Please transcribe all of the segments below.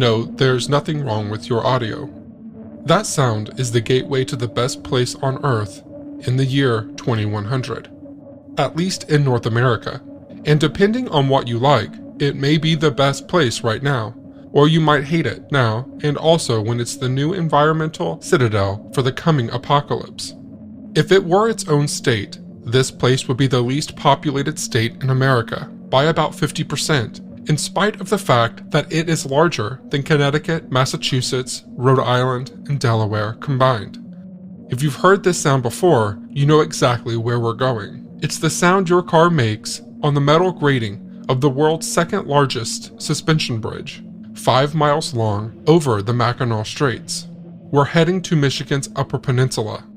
know there's nothing wrong with your audio. That sound is the gateway to the best place on Earth in the year 2100, at least in North America. And depending on what you like, it may be the best place right now, or you might hate it now and also when it's the new environmental citadel for the coming apocalypse. If it were its own state, this place would be the least populated state in America by about 50%, in spite of the fact that it is larger than Connecticut, Massachusetts, Rhode Island, and Delaware combined. If you've heard this sound before, you know exactly where we're going. It's the sound your car makes on the metal grating of the world's second largest suspension bridge, 5 miles long over the Mackinac Straits. We're heading to Michigan's Upper Peninsula.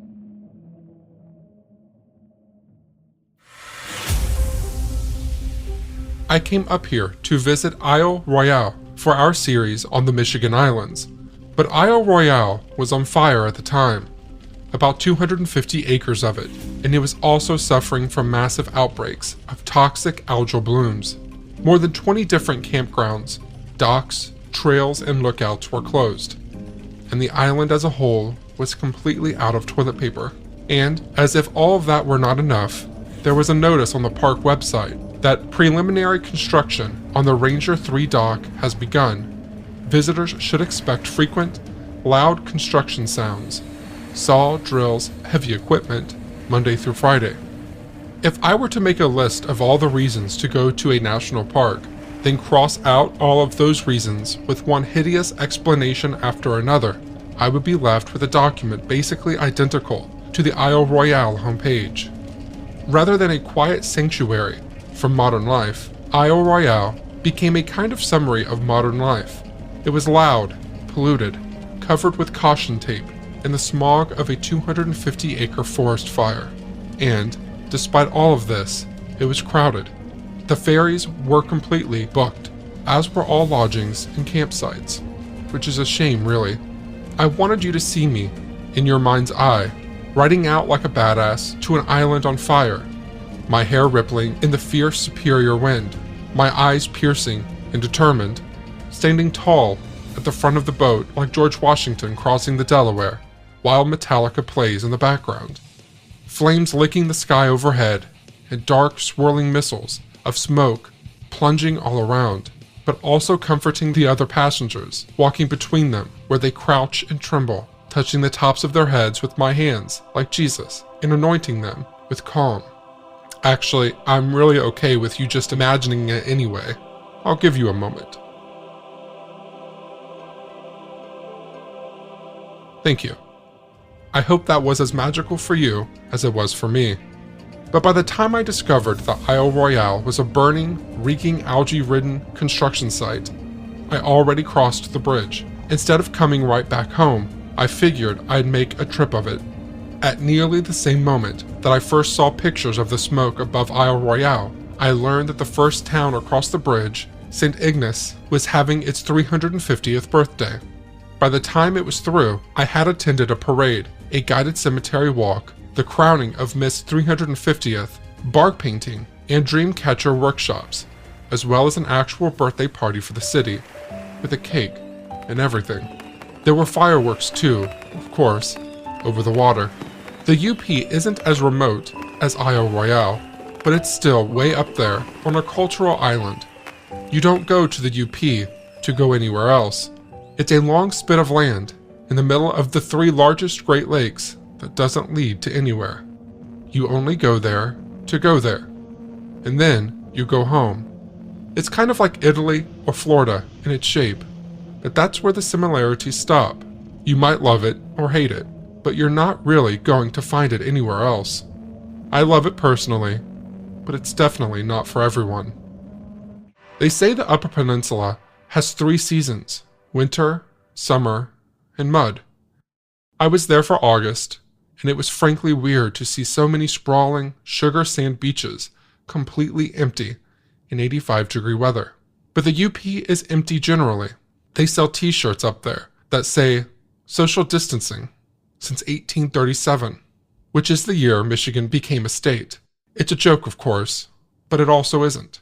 I came up here to visit Isle Royale for our series on the Michigan Islands, but Isle Royale was on fire at the time, about 250 acres of it, and it was also suffering from massive outbreaks of toxic algal blooms. More than 20 different campgrounds, docks, trails, and lookouts were closed, and the island as a whole was completely out of toilet paper. And, as if all of that were not enough, there was a notice on the park website that preliminary construction on the Ranger 3 dock has begun. Visitors should expect frequent, loud construction sounds, saw, drills, heavy equipment, Monday through Friday. If I were to make a list of all the reasons to go to a national park, then cross out all of those reasons with one hideous explanation after another, I would be left with a document basically identical to the Isle Royale homepage. Rather than a quiet sanctuary from modern life, Isle Royale became a kind of summary of modern life. It was loud, polluted, covered with caution tape, in the smog of a 250-acre forest fire. And, despite all of this, it was crowded. The ferries were completely booked, as were all lodgings and campsites, which is a shame, really. I wanted you to see me, in your mind's eye, riding out like a badass to an island on fire, my hair rippling in the fierce superior wind, my eyes piercing and determined, standing tall at the front of the boat like George Washington crossing the Delaware, while Metallica plays in the background. Flames licking the sky overhead, and dark swirling missiles of smoke plunging all around, but also comforting the other passengers, walking between them where they crouch and tremble, touching the tops of their heads with my hands like Jesus, and anointing them with calm. Actually, I'm really okay with you just imagining it anyway. I'll give you a moment. Thank you. I hope that was as magical for you as it was for me. But by the time I discovered that Isle Royale was a burning, reeking, algae-ridden construction site, I already crossed the bridge. Instead of coming right back home, I figured I'd make a trip of it. At nearly the same moment that I first saw pictures of the smoke above Isle Royale, I learned that the first town across the bridge, St. Ignace, was having its 350th birthday. By the time it was through, I had attended a parade, a guided cemetery walk, the crowning of Miss 350th, bark painting, and dream catcher workshops, as well as an actual birthday party for the city, with a cake and everything. There were fireworks too, of course, over the water. The UP isn't as remote as Isle Royale, but it's still way up there on a cultural island. You don't go to the UP to go anywhere else. It's a long spit of land in the middle of the 3 largest Great Lakes that doesn't lead to anywhere. You only go there to go there, and then you go home. It's kind of like Italy or Florida in its shape, but that's where the similarities stop. You might love it or hate it, but you're not really going to find it anywhere else. I love it personally, but it's definitely not for everyone. They say the Upper Peninsula has 3 seasons: winter, summer, and mud. I was there for August, and it was frankly weird to see so many sprawling, sugar sand beaches completely empty in 85-degree weather. But the UP is empty generally. They sell t-shirts up there that say, "Social distancing since 1837, which is the year Michigan became a state. It's a joke, of course, but it also isn't.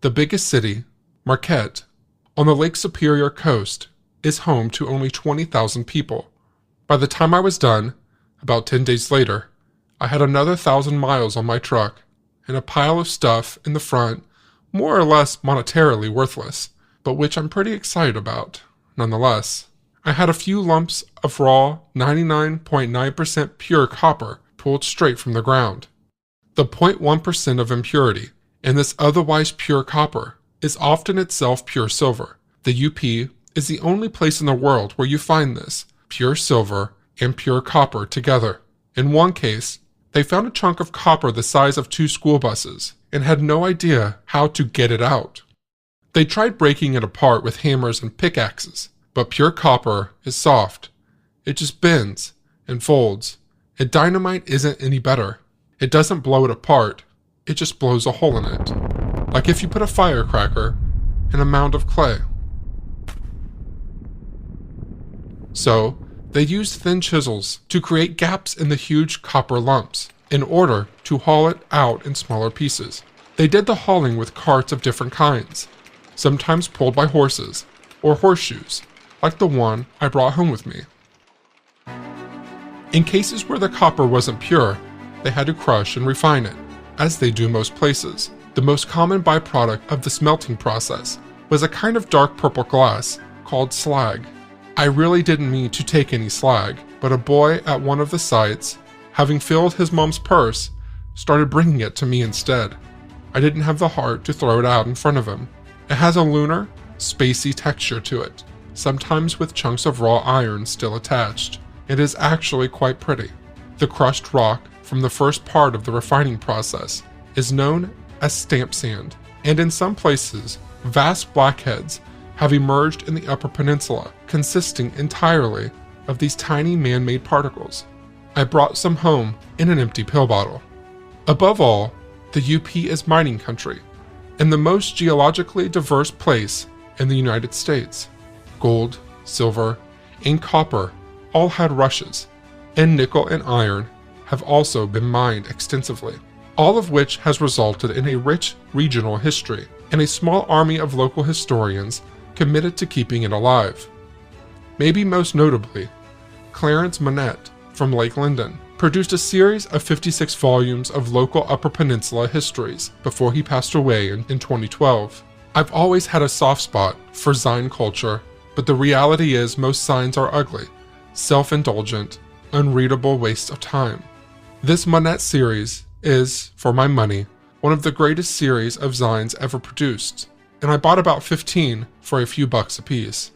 The biggest city, Marquette, on the Lake Superior coast, is home to only 20,000 people. By the time I was done, about 10 days later, I had another 1,000 miles on my truck and a pile of stuff in the front, more or less monetarily worthless, but which I'm pretty excited about, nonetheless. I had a few lumps of raw 99.9% pure copper pulled straight from the ground. The 0.1% of impurity in this otherwise pure copper is often itself pure silver. The UP is the only place in the world where you find this, pure silver and pure copper together. In one case, they found a chunk of copper the size of 2 school buses and had no idea how to get it out. They tried breaking it apart with hammers and pickaxes, but pure copper is soft. It just bends and folds, and dynamite isn't any better. It doesn't blow it apart, it just blows a hole in it, like if you put a firecracker in a mound of clay. So, they used thin chisels to create gaps in the huge copper lumps in order to haul it out in smaller pieces. They did the hauling with carts of different kinds, sometimes pulled by horses or horseshoes, like the one I brought home with me. In cases where the copper wasn't pure, they had to crush and refine it, as they do most places. The most common byproduct of the smelting process was a kind of dark purple glass called slag. I really didn't mean to take any slag, but a boy at one of the sites, having filled his mom's purse, started bringing it to me instead. I didn't have the heart to throw it out in front of him. It has a lunar, spacey texture to it, sometimes with chunks of raw iron still attached. It is actually quite pretty. The crushed rock from the first part of the refining process is known as stamp sand, and in some places, vast blackheads have emerged in the Upper Peninsula, consisting entirely of these tiny man-made particles. I brought some home in an empty pill bottle. Above all, the UP is mining country, and the most geologically diverse place in the United States. Gold, silver, and copper all had rushes, and nickel and iron have also been mined extensively, all of which has resulted in a rich regional history and a small army of local historians committed to keeping it alive. Maybe most notably, Clarence Monette from Lake Linden produced a series of 56 volumes of local Upper Peninsula histories before he passed away in 2012. I've always had a soft spot for sign culture, but the reality is most signs are ugly, self-indulgent, unreadable wastes of time. This Monette series is, for my money, one of the greatest series of zines ever produced, and I bought about 15 for a few bucks apiece.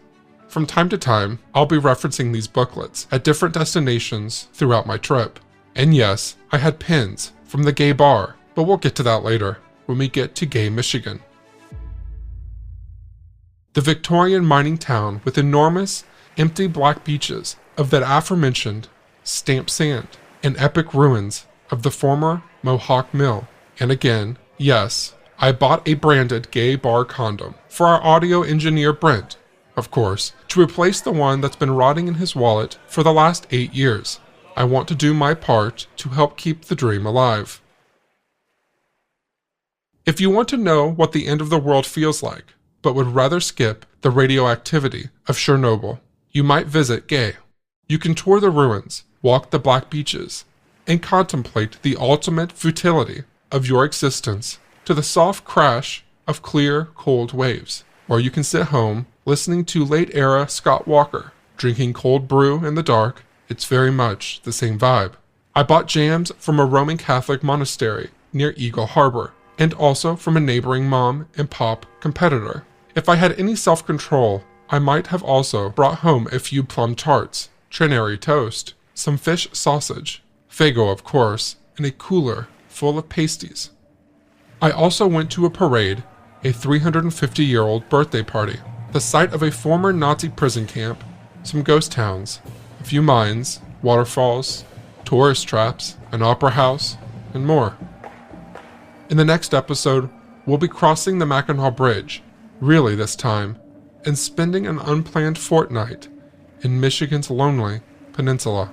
From time to time, I'll be referencing these booklets at different destinations throughout my trip. And yes, I had pins from the gay bar, but we'll get to that later when we get to gay Michigan. The Victorian mining town with enormous, empty black beaches of that aforementioned stamped sand and epic ruins of the former Mohawk Mill. And again, yes, I bought a branded gay bar condom for our audio engineer Brent, of course, to replace the one that's been rotting in his wallet for the last 8 years. I want to do my part to help keep the dream alive. If you want to know what the end of the world feels like, but would rather skip the radioactivity of Chernobyl, you might visit Gay. You can tour the ruins, walk the black beaches, and contemplate the ultimate futility of your existence to the soft crash of clear, cold waves. Or you can sit home listening to late-era Scott Walker, drinking cold brew in the dark. It's very much the same vibe. I bought jams from a Roman Catholic monastery near Eagle Harbor, and also from a neighboring mom and pop competitor. If I had any self-control, I might have also brought home a few plum tarts, Trinary toast, some fish sausage, Faygo of course, and a cooler full of pasties. I also went to a parade, a 350-year-old birthday party, the site of a former Nazi prison camp, some ghost towns, a few mines, waterfalls, tourist traps, an opera house, and more. In the next episode, we'll be crossing the Mackinac Bridge, really this time, and spending an unplanned fortnight in Michigan's lonely peninsula.